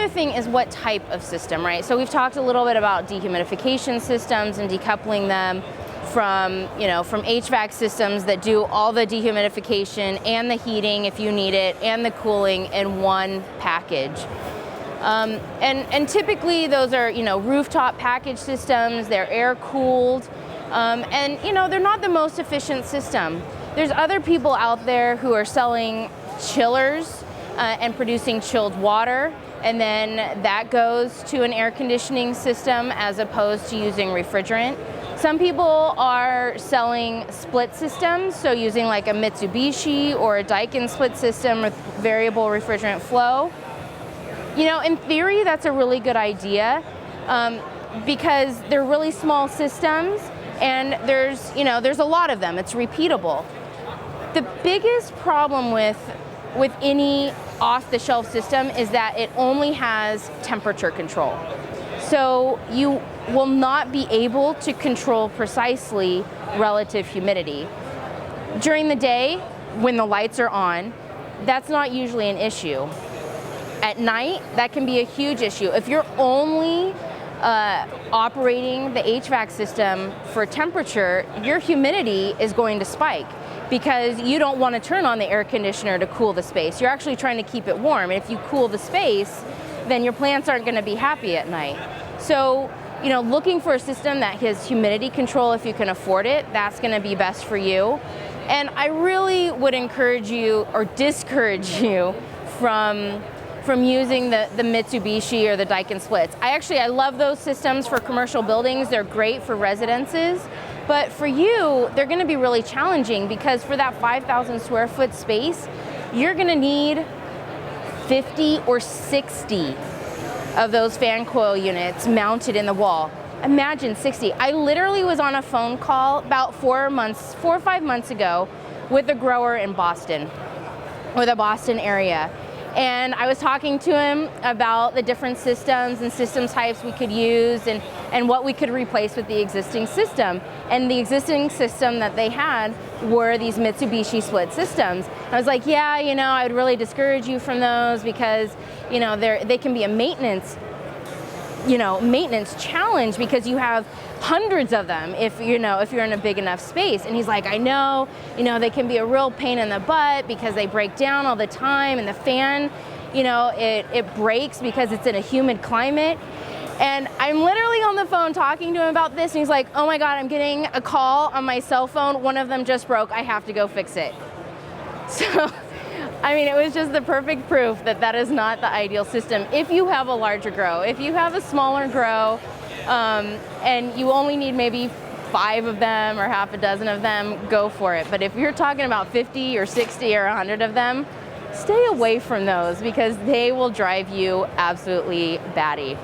other thing is what type of system, right? So we've talked a little bit about dehumidification systems and decoupling them from HVAC systems that do all the dehumidification and the heating if you need it and the cooling in one package. And typically those are, rooftop package systems. They're air cooled, and they're not the most efficient system. There's other people out there who are selling chillers and producing chilled water, and then that goes to an air conditioning system as opposed to using refrigerant. Some people are selling split systems, so using like a Mitsubishi or a Daikin split system with variable refrigerant flow. In theory, that's a really good idea because they're really small systems and there's a lot of them. It's repeatable. The biggest problem with any off-the-shelf system is that it only has temperature control. So you will not be able to control precisely relative humidity. During the day, when the lights are on, that's not usually an issue. At night, that can be a huge issue. If you're only operating the HVAC system for temperature, your humidity is going to spike because you don't want to turn on the air conditioner to cool the space. You're actually trying to keep it warm. And if you cool the space, then your plants aren't going to be happy at night. So, looking for a system that has humidity control, if you can afford it, that's going to be best for you. And I really would encourage you or discourage you from using the Mitsubishi or the Daikin splits. I love those systems for commercial buildings. They're great for residences. But for you, they're going to be really challenging because for that 5,000 square foot space, you're going to need 50 or 60 of those fan coil units mounted in the wall. Imagine 60. I literally was on a phone call about 4 or 5 months ago with a grower in Boston, or the Boston area. And I was talking to him about the different systems and system types we could use and what we could replace with the existing system. And the existing system that they had were these Mitsubishi split systems. I was like, yeah, I would really discourage you from those because, they can be a maintenance challenge because you have hundreds of them if you're in a big enough space. And he's like, I know, they can be a real pain in the butt because they break down all the time and the fan, it breaks because it's in a humid climate. And I'm literally on the phone talking to him about this and he's like, oh my God, I'm getting a call on my cell phone. One of them just broke. I have to go fix it. So, it was just the perfect proof that that is not the ideal system. If you have a larger grow, if you have a smaller grow, and you only need maybe 5 of them or half a dozen of them, go for it. But if you're talking about 50 or 60 or 100 of them, stay away from those because they will drive you absolutely batty.